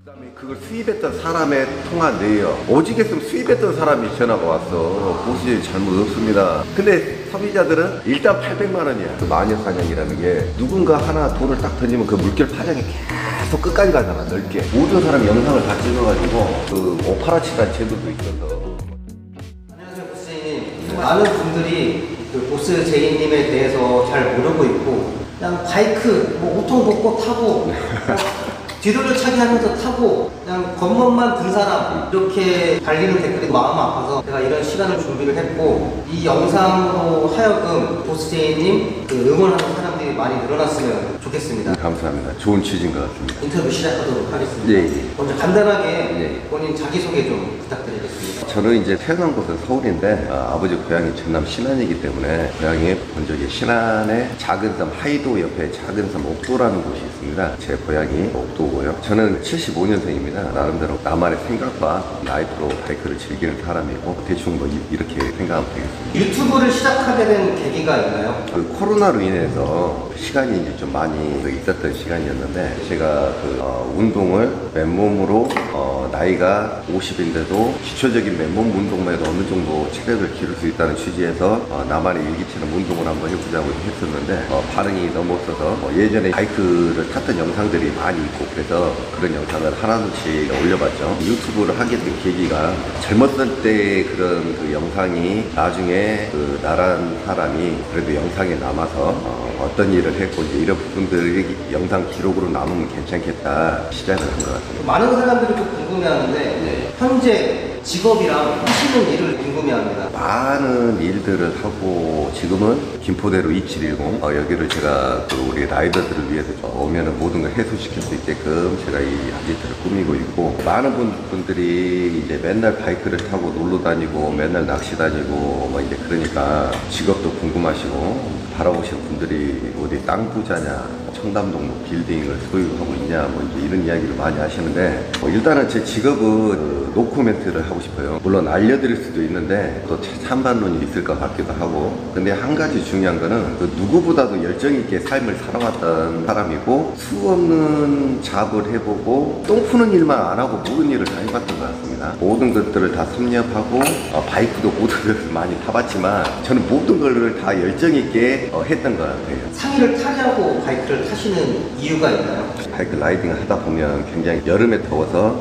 그다음에 그걸 수입했던 사람의 통화 내역 오직했으면 수입했던 사람이 전화가 왔어. 보수적인 잘못 없습니다. 근데 소비자들은 일단 800만 원이야. 그 마녀사냥이라는 게 누군가 하나 돈을 딱 던지면 그 물결 파장이 계속 끝까지 가잖아. 넓게 모든 사람 영상을 다 찍어가지고 그 오파라치라는 제도도 있어서. 안녕하세요, 보스제이님. 많은 분들이 그 보스제이님에 대해서 잘 모르고 있고 그냥 바이크 뭐 우통 벗고 타고 뒤로를 차게 하면서 타고 그냥 겉멋만 든 사람 이렇게 달리는 댓글이 마음 아파서 제가 이런 시간을 준비를 했고 이 영상으로 하여금 보스제이님 그 응원하는 사람들이 많이 늘어났으면 좋겠습니다. 감사합니다. 좋은 취지인 것 같습니다. 인터뷰 시작하도록 하겠습니다. 예. 먼저 간단하게 예. 본인 자기소개 좀 부탁드리겠습니다. 저는 이제 태어난 곳은 서울인데 아버지 고향이 전남 신안이기 때문에 고향이 본 적이 신안의 작은 섬 하이도 옆에 작은 섬 옥도라는 곳이 있습니다. 제 고향이 옥도고요. 저는 75년생입니다. 나름대로 나만의 생각과 라이프로 바이크를 즐기는 사람이고 대충 뭐 이렇게 생각하면 되겠습니다. 유튜브를 시작하게 된 계기가 있나요? 그 코로나로 인해서 시간이 이제 좀 많이 있었던 시간이었는데 제가 운동을 맨몸으로 나이가 50인데도 기초적인 맨몸 운동만 해도 어느 정도 체력을 기를 수 있다는 취지에서 나만의 일기처럼 운동을 한번 해보자고 했었는데 반응이 너무 없어서 예전에 바이크를 탔던 영상들이 많이 있고 그래서 그런 영상을 하나둘씩 올려봤죠. 유튜브를 하게 된 계기가 젊었을 때 그런 그 영상이 나중에 그 나란 사람이 그래도 영상에 남아서 어떤 일을 했고 이제 이런 부분들이 영상 기록으로 남으면 괜찮겠다 시작을 한 것 같습니다. 많은 사람들이 좀 궁금해하는데 현재 직업이랑 하시는 일을 궁금해합니다. 많은 일들을 하고 지금은 김포대로 2710 여기를 제가 우리 라이더들을 위해서 오면은 모든 걸 해소시킬 수 있게끔 제가 이 아지트를 꾸미고 있고 많은 분들이 이제 맨날 바이크를 타고 놀러 다니고 맨날 낚시 다니고 뭐 이제 그러니까 직업도 궁금하시고 바라보시는 분들이 어디 땅 부자냐 청담동 뭐 빌딩을 소유하고 있냐 뭐 이제 이런 이야기를 많이 하시는데 일단은 제 직업은 노코멘트를 하고 싶어요. 물론 알려드릴 수도 있는데 또 찬반론이 있을 것 같기도 하고 근데 한 가지 중요한 거는 그 누구보다도 열정 있게 삶을 살아왔던 사람이고 수없는 잡을 해보고 똥 푸는 일만 안 하고 모든 일을 다 해봤던 것 같습니다. 모든 것들을 다 섭렵하고 바이크도 모든 것을 많이 타봤지만 저는 모든 것을 다 열정 있게 했던 것 같아요. 상의를 타려고 바이크를 타시는 이유가 있나요? 바이크 라이딩을 하다 보면 굉장히 여름에 더워서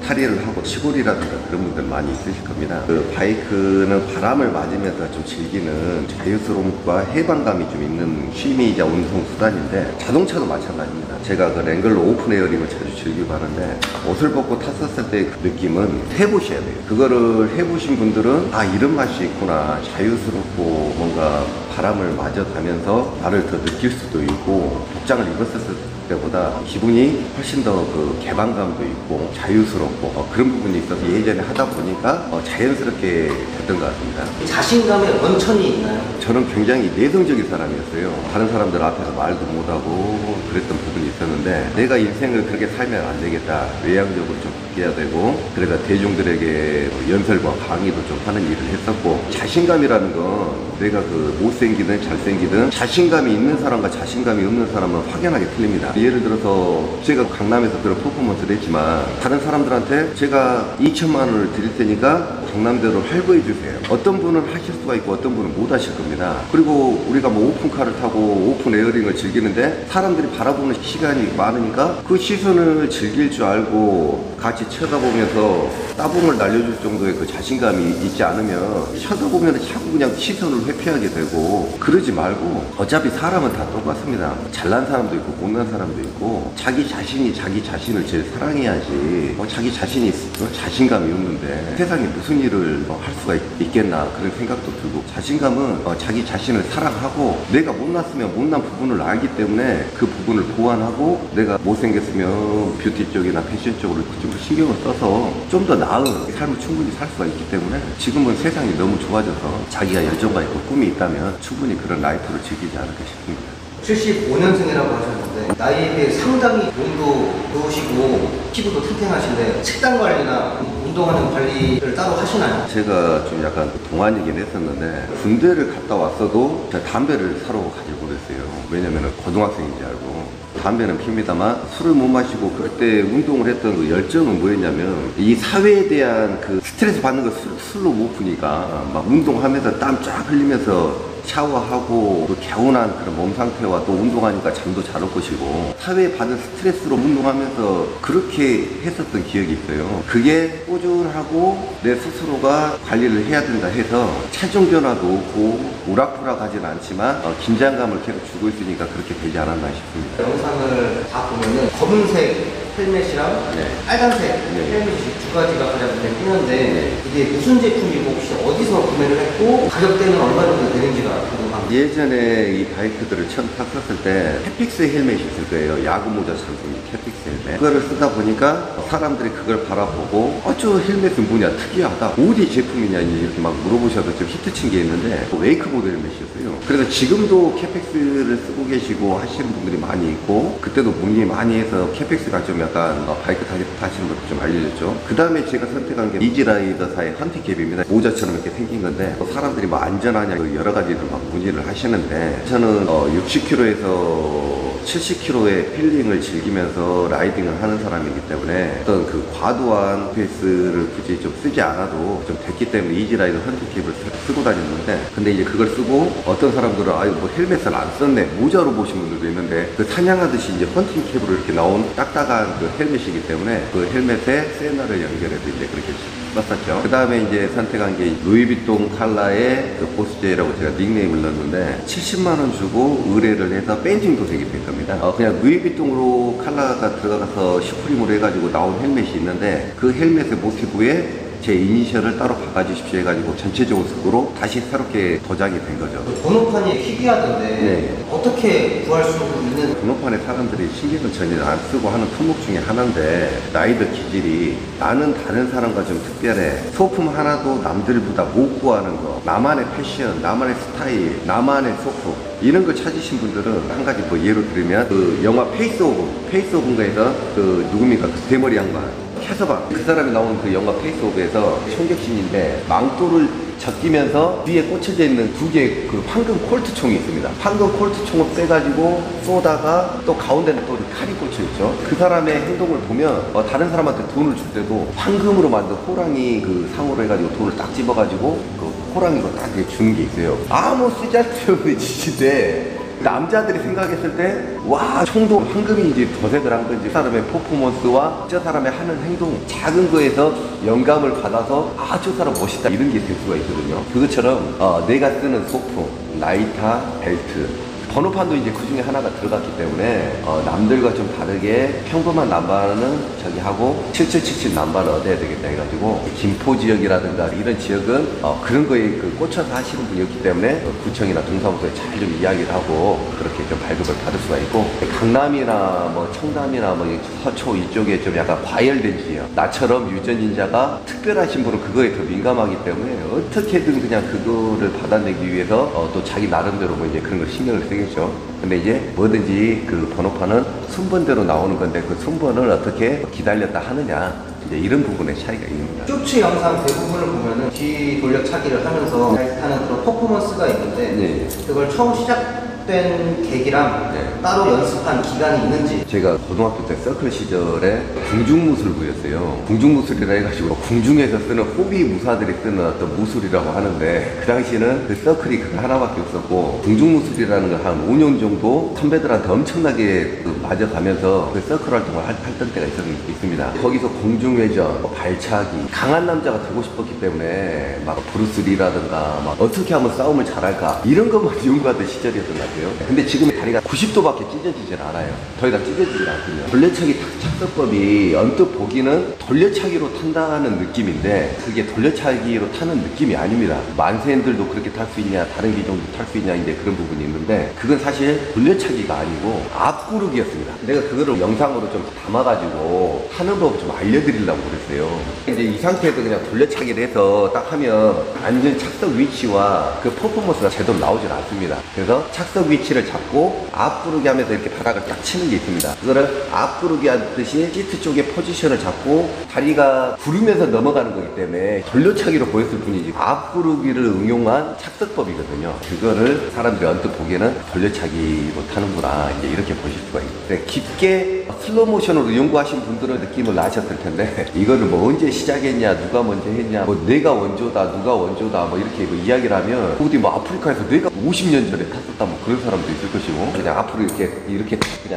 탈의를 하고 시골이라든가 그런 분들 많이 있으실 겁니다. 그 바이크는 바람을 맞으면서 좀 즐기는 자유스러움과 해방감이 좀 있는 취미이자 운동 수단인데 자동차도 마찬가지입니다. 제가 그 랭글러 오픈 에어링을 자주 즐기고 하는데 옷을 벗고 탔었을 때 그 느낌은 해보셔야 돼요. 그거를 해보신 분들은 아 이런 맛이 있구나 자유스럽고 뭔가 바람을 맞아가면서 나를 더 느낄 수도 있고 복장을 입었을 때보다 기분이 훨씬 더 그 개방감도 있고 자유스럽고 그런 부분이 있어서 예전에 하다 보니까 자연스럽게 됐던 것 같습니다. 자신감의 원천이 있나요? 저는 굉장히 내성적인 사람이었어요. 다른 사람들 앞에서 말도 못하고 그랬던 부분이 있었는데 내가 인생을 그렇게 살면 안 되겠다. 외향적으로 좀 바뀌어야 되고 그래서 대중들에게 연설과 강의도 좀 하는 일을 했었고 자신감이라는 건 내가 그 못생기든 잘생기든 자신감이 있는 사람과 자신감이 없는 사람은 확연하게 틀립니다. 예를 들어서 제가 강남에서 그런 퍼포먼스를 했지만 다른 사람들한테 제가 2천만 원을 드릴 테니까 강남대로 할부해 주세요. 어떤 분은 하실 수가 있고 어떤 분은 못 하실 겁니다. 그리고 우리가 뭐 오픈카를 타고 오픈 에어링을 즐기는데 사람들이 바라보는 시간이 많으니까 그 시선을 즐길 줄 알고 같이 쳐다보면서 따봉을 날려줄 정도의 그 자신감이 있지 않으면 쳐다보면 자꾸 그냥 시선을 회피하게 되고 그러지 말고 어차피 사람은 다 똑같습니다. 잘난 사람도 있고 못난 사람도 있고 자기 자신이 자기 자신을 제일 사랑해야지 자기 자신이 자신감이 없는데 세상에 무슨 일을 할 수가 있겠나 그런 생각도 들고 자신감은 자기 자신을 사랑하고 내가 못났으면 못난 부분을 알기 때문에 그 부분을 보완하고 내가 못생겼으면 뷰티 쪽이나 패션 쪽으로 좀 신경을 써서 좀 더 나은 삶을 충분히 살 수가 있기 때문에 지금은 세상이 너무 좋아져서 자기가 열정과 있고 꿈이 있다면 충분히 그런 라이프를 즐기지 않을까 싶습니다. 75년생이라고 하셨는데 나이에 비해 상당히 몸도 좋으시고 피부도 탱탱하신데 식단 관리나 운동하는 관리를 따로 하시나요? 제가 좀 약간 동안이긴 했었는데 군대를 갔다 왔어도 제가 담배를 사러 가지고 그랬어요. 왜냐면 고등학생인지 알고 담배는 핍니다만 술을 못 마시고 그때 운동을 했던 그 열정은 뭐였냐면 이 사회에 대한 그 스트레스 받는 거 술로 못 푸니까 막 운동하면서 땀 쫙 흘리면서 샤워하고 또 개운한 그런 몸 상태와 또 운동하니까 잠도 잘 올 것이고 사회에 받은 스트레스로 운동하면서 그렇게 했었던 기억이 있어요. 그게 꾸준하고 내 스스로가 관리를 해야 된다 해서 체중 변화도 없고 우락부락하진 않지만 긴장감을 계속 주고 있으니까 그렇게 되지 않았나 싶습니다. 영상을 다 보면은 검은색 헬멧이랑 네. 빨간색 네. 헬멧이 두 가지가 가장 눈에 띄는데 네. 이게 무슨 제품이고 혹시 어디서 구매를 했고 가격대는 얼마 정도 되는지가 궁금합니다. 예전에 이 바이크들을 처음 탔었을 때 캐픽스 헬멧이 있을 거예요. 야구 모자처럼 생긴 캐픽스 헬멧. 그거를 쓰다 보니까 사람들이 그걸 바라보고 저 헬멧은 뭐냐 특이하다. 어디 제품이냐 이렇게 막 물어보셔서 좀 히트친 게 있는데 웨이크보드 헬멧이었어요. 그래서 지금도 캐픽스를 쓰고 계시고 하시는 분들이 많이 있고 그때도 문의 많이 해서 캐픽스가 좀 약간 바이크 타시는 것도 좀 알려졌죠. 그 다음에 제가 선택한 게 이지라이더사의 헌팅캡입니다. 모자처럼 이렇게 생긴 건데 사람들이 뭐 안전하냐 여러 가지를 막 문의를 하시는데 저는 60km에서 70km의 필링을 즐기면서 라이딩을 하는 사람이기 때문에 어떤 그 과도한 페이스를 굳이 좀 쓰지 않아도 좀 됐기 때문에 이지라이더 헌팅캡을 쓰고 다녔는데 근데 이제 그걸 쓰고 어떤 사람들은 아유 뭐 헬멧을 안 썼네 모자로 보신 분들도 있는데 그 사냥하듯이 이제 헌팅캡으로 이렇게 나온 딱딱한 그 헬멧이기 때문에 그 헬멧에 세나를 연결해서 이제 그렇게 썼었죠. 그 다음에 이제 선택한 게 루이비통 칼라의 그 보스제이라고 제가 닉네임을 넣었는데 70만원 주고 의뢰를 해서 펜팅도 되게 된 겁니다. 그냥 루이비통으로 칼라가 들어가서 슈프림으로 해가지고 나온 헬멧이 있는데 그 헬멧의 모티브에 제 이니셜을 따로 박아주십시오 해가지고 전체적으로 다시 새롭게 도장이 된 거죠. 번호판이 희귀하던데 네. 어떻게 구할 수 있는 번호판에 사람들이 신경을 전혀 안 쓰고 하는 품목 중에 하나인데 라이더 기질이 나는 다른 사람과 좀 특별해 소품 하나도 남들보다 못 구하는 거 나만의 패션, 나만의 스타일, 나만의 소품 이런 걸 찾으신 분들은 한 가지 뭐 예로 들면 그 영화 페이스 오브인가에서 그 누굽니까 그 대머리 양반 캐서방 그 사람이 나온 그 영화 페이스 오브에서 총격신인데 망토를 적기면서 뒤에 꽂혀져 있는 두 개의 그 황금 콜트 총이 있습니다. 황금 콜트 총을 빼가지고 쏘다가 또 가운데는 또 칼이 꽂혀 있죠. 그 사람의 행동을 보면 다른 사람한테 돈을 줄 때도 황금으로 만든 호랑이 그 상으로 해가지고 돈을 딱 집어가지고 그 호랑이로 딱 주는 게 있어요. 아무 쓰잘데없는 짓인데 남자들이 생각했을 때 와 총도 황금인지 도색을 한 건지 그 사람의 퍼포먼스와 저 사람의 하는 행동 작은 거에서 영감을 받아서 저 사람 멋있다 이런 게 될 수가 있거든요. 그것처럼 내가 쓰는 소품, 라이터, 벨트 번호판도 이제 그 중에 하나가 들어갔기 때문에 남들과 좀 다르게 평범한 남바는 저기 하고 7777 남바를 얻어야 되겠다 해가지고 김포 지역이라든가 이런 지역은 그런 거에 그 꽂혀서 하시는 분이었기 때문에 구청이나 동사무소에 잘 좀 이야기를 하고 그렇게 좀 발급을 받을 수가 있고 강남이나 뭐 청담이나 뭐 서초 이쪽에 좀 약간 과열된 지역 나처럼 유전인자가 특별하신 분은 그거에 더 민감하기 때문에 어떻게든 그냥 그거를 받아내기 위해서 또 자기 나름대로 뭐 이제 그런 걸 신경을 쓰겠죠. 근데 이제 뭐든지 그 번호판은 순번대로 나오는 건데 그 순번을 어떻게 기다렸다 하느냐 이제 이런 부분의 차이가 있습니다. 쇼츠 영상 대부분을 보면은 뒤 돌려차기를 하면서 하는 그런 퍼포먼스가 있는데 네. 그걸 처음 시작된 계기랑 따로 연습한 기간이 있는지 제가 고등학교 때 서클 시절에 궁중무술부였어요. 궁중무술이라 해가지고 궁중에서 쓰는 호위 무사들이 쓰는 어떤 무술이라고 하는데 그 당시에는 그 서클이 그거 하나밖에 없었고 궁중무술이라는 걸 한 5년 정도 선배들한테 엄청나게 맞아가면서 그 서클 활동을 했던 때가 있습니다. 거기서 궁중회전, 발차기 강한 남자가 되고 싶었기 때문에 막 브루스리라든가 막 어떻게 하면 싸움을 잘할까 이런 것만 연구하던 시절이었던 것 같아요. 근데 지금 다리가 90도밖에 찢어지질 않아요. 더 이상 찢어지질 않거든요. 돌려차기 착석법이 언뜻 보기는 돌려차기로 탄다는 느낌인데 그게 돌려차기로 타는 느낌이 아닙니다. 만세인들도 그렇게 탈 수 있냐 다른 기종도 탈 수 있냐 이제 그런 부분이 있는데 그건 사실 돌려차기가 아니고 앞구르기였습니다. 내가 그거를 영상으로 좀 담아가지고 하는 법 좀 알려드리려고 그랬어요. 이제 이 상태에서 그냥 돌려차기를 해서 딱 하면 앉은 착석 위치와 그 퍼포먼스가 제대로 나오질 않습니다. 그래서 착석 안쪽 위치를 잡고 앞구르기 하면서 이렇게 바닥을 딱 치는 게 있습니다. 그거를 앞구르기 하듯이 시트 쪽에 포지션을 잡고 다리가 구르면서 넘어가는 거기 때문에 돌려차기로 보였을 뿐이지 앞구르기를 응용한 착석법이거든요. 그거를 사람들이 언뜻 보기에는 돌려차기로 타는구나 이제 이렇게 보실 수가 있어요. 깊게 슬로우 모션으로 연구하신 분들은 느낌을 나셨을 텐데 이거를 뭐 언제 시작했냐, 누가 먼저 했냐, 뭐 내가 원조다, 누가 원조다, 뭐 이렇게 뭐 이야기를 하면 어디 뭐 아프리카에서 내가 50년 전에 탔었다 뭐 그런 사람도 있을 것이고 그냥 앞으로 이렇게 그냥 이렇게 타기도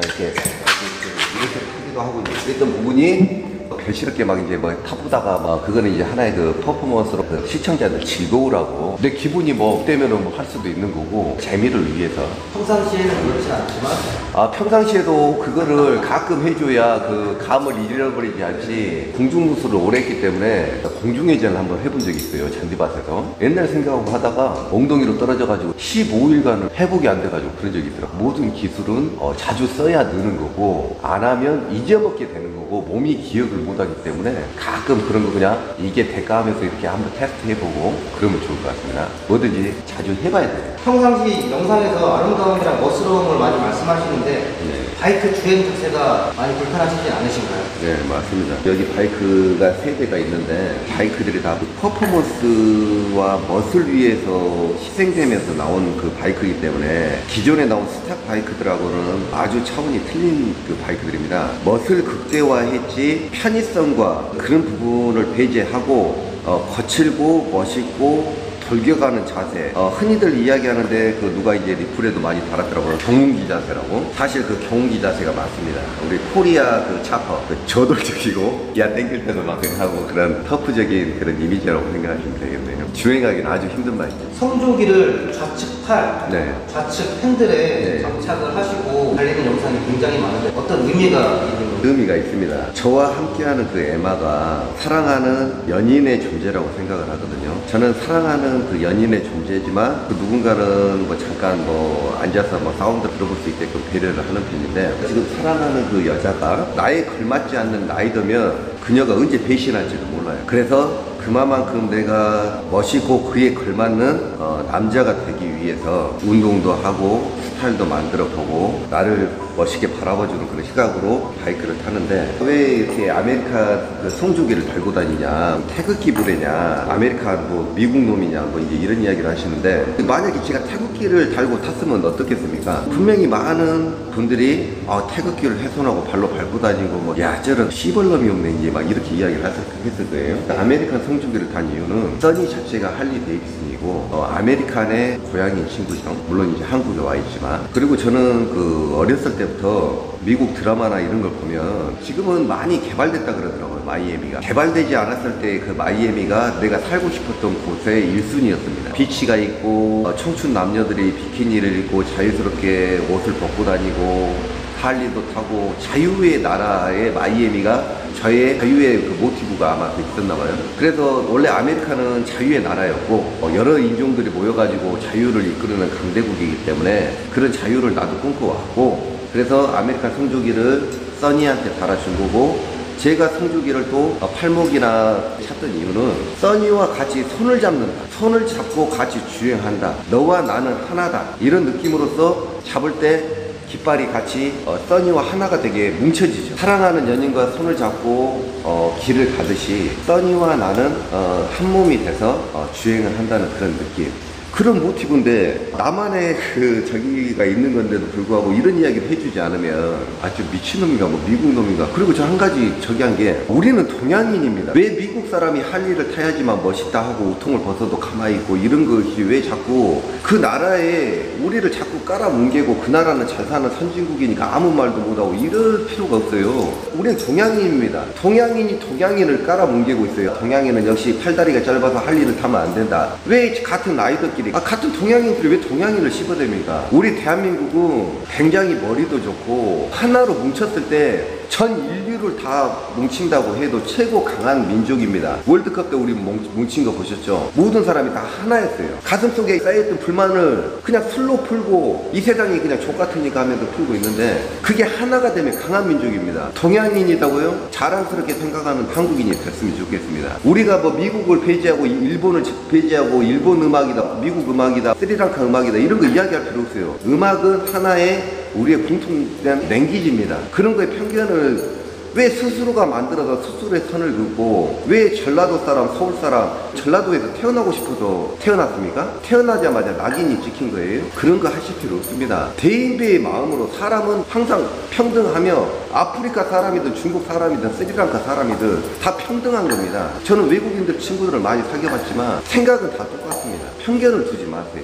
하고 이제 그랬던 부분이 별시럽게 막 이제 뭐 타보다가 막 그거는 이제 하나의 그 퍼포먼스로 그 시청자들 즐거우라고 내 기분이 뭐 업되면은 뭐 할 수도 있는 거고 재미를 위해서 평상시에는 그렇지 않지만 평상시에도 그거를 가끔 해줘야 그 감을 잃어버리지 않지 공중무술을 오래 했기 때문에 공중회전을 한번 해본 적이 있어요. 잔디밭에서 옛날 생각하고 하다가 엉덩이로 떨어져가지고 15일간은 회복이 안 돼가지고 그런 적이 있더라고요. 모든 기술은 자주 써야 느는 거고 안 하면 잊어먹게 되는 거고 몸이 기억을 못하기 때문에 가끔 그런 거 그냥 이게 될까 하면서 이렇게 한번 테스트 해보고 그러면 좋을 것 같습니다. 뭐든지 자주 해봐야 돼요. 평상시 영상에서 아름다움이랑 멋스러움을 많이 말씀하시는데 바이크 주행 자체가 많이 불편하시지 않으신가요? 네, 맞습니다. 여기 바이크가 3대가 있는데 바이크들이 다 퍼포먼스와 멋을 위해서 희생되면서 나온 그 바이크이기 때문에 기존에 나온 스탁 바이크들하고는 아주 차원이 틀린 그 바이크들입니다. 멋을 극대화했지 편의성과 그런 부분을 배제하고 거칠고 멋있고 돌겨가는 자세. 흔히들 이야기하는데 그 누가 이제 리플에도 많이 달았더라고요. 경운기 자세라고. 사실 그 경운기 자세가 맞습니다. 우리 코리아 그 차퍼, 그 저돌적이고 야 땡길 때도 막 하고 그런 터프적인 그런 이미지라고 생각하시면 되겠네요. 주행하기는 아주 힘든 바이크죠. 성조기를 좌측 팔, 네. 좌측 핸들에 장착을 하시고 달리는 영상이 굉장히 많은데 어떤 의미가 있는 건가요? 의미가 있습니다. 저와 함께하는 그 에마가 사랑하는 연인의 존재라고 생각을 하거든요. 저는 사랑하는 그 연인의 존재지만 그 누군가는 뭐 잠깐 뭐 앉아서 뭐 사운드 들어볼 수 있게끔 배려를 하는 편인데 지금 사랑하는 그 여자가 나에 걸맞지 않는 나이더면 그녀가 언제 배신할지도 몰라요. 그래서 그만큼 내가 멋있고 그에 걸맞는 남자가 되기 위해서 운동도 하고 스타일도 만들어 보고 나를 멋있게 바라봐주는 그런 시각으로 바이크를 타는데 왜 이렇게 아메리카 그 성조기를 달고 다니냐, 태극기 부대냐, 아메리카 뭐 미국 놈이냐 뭐 이제 이런 이야기를 하시는데 만약에 제가 태극기를 달고 탔으면 어떻겠습니까? 분명히 많은 분들이 태극기를 훼손하고 발로 밟고 다니고 뭐 야 저런 씨벌놈이 없네 이제 막 이렇게 이야기를 했을 거예요. 아메리칸 성조기를 단 이유는 써니 자체가 할리 데이비슨이고 아메리칸의 고향인 친구죠. 물론 이제 한국에 와 있지만 그리고 저는 그 어렸을 때부터 미국 드라마나 이런 걸 보면 지금은 많이 개발됐다 그러더라고요. 마이애미가 개발되지 않았을 때 그 마이애미가 내가 살고 싶었던 곳의 1순위였습니다. 비치가 있고 청춘 남녀들이 비키니를 입고 자유스럽게 옷을 벗고 다니고 할리도 타고 자유의 나라의 마이애미가 저의 자유의 그 모티브가 아마 있었나 봐요. 그래서 원래 아메리카는 자유의 나라였고 여러 인종들이 모여가지고 자유를 이끄는 강대국이기 때문에 그런 자유를 나도 꿈꿔왔고 그래서 아메리칸 성조기를 써니한테 달아준 거고 제가 성조기를 또 팔목이나 찾던 이유는 써니와 같이 손을 잡는다. 손을 잡고 같이 주행한다. 너와 나는 하나다. 이런 느낌으로써 잡을 때 깃발이 같이 써니와 하나가 되게 뭉쳐지죠. 사랑하는 연인과 손을 잡고 길을 가듯이 써니와 나는 한 몸이 돼서 주행을 한다는 그런 느낌. 그런 모티브인데 나만의 그 저기가 있는 건데도 불구하고 이런 이야기를 해주지 않으면 좀 미친놈인가 뭐 미국놈인가. 그리고 저 한 가지 저기 한 게 우리는 동양인입니다. 왜 미국 사람이 할리를 타야지만 멋있다 하고 우통을 벗어도 가만히 있고 이런 것이 왜 자꾸 그 나라에 우리를 자꾸 깔아뭉개고 그 나라는 잘 사는 선진국이니까 아무 말도 못하고 이럴 필요가 없어요. 우리는 동양인입니다. 동양인이 동양인을 깔아뭉개고 있어요. 동양인은 역시 팔다리가 짧아서 할리를 타면 안 된다. 왜 같은 아이들끼리 같은 동양인들이 왜 동양인을 씹어댑니까? 우리 대한민국은 굉장히 머리도 좋고 하나로 뭉쳤을 때 전 인류를 다 뭉친다고 해도 최고 강한 민족입니다. 월드컵 때 우리 뭉친 거 보셨죠? 모든 사람이 다 하나였어요. 가슴속에 쌓여있던 불만을 그냥 술로 풀고 이 세상이 그냥 족같으니까 하면서 풀고 있는데 그게 하나가 되면 강한 민족입니다. 동양인이다고요? 자랑스럽게 생각하는 한국인이 됐으면 좋겠습니다. 우리가 뭐 미국을 배제하고 일본을 배제하고 일본 음악이다, 미국 음악이다, 스리랑카 음악이다 이런 거 이야기할 필요 없어요. 음악은 하나의 우리의 공통된 랭귀지입니다. 그런 거에 편견을 왜 스스로가 만들어서 스스로의 선을 긋고 왜 전라도 사람, 서울 사람, 전라도에서 태어나고 싶어서 태어났습니까? 태어나자마자 낙인이 찍힌 거예요? 그런 거 하실 필요 없습니다. 대인배의 마음으로 사람은 항상 평등하며 아프리카 사람이든 중국 사람이든 스리랑카 사람이든 다 평등한 겁니다. 저는 외국인들 친구들을 많이 사귀어봤지만 생각은 다 똑같습니다. 편견을 두지 마세요.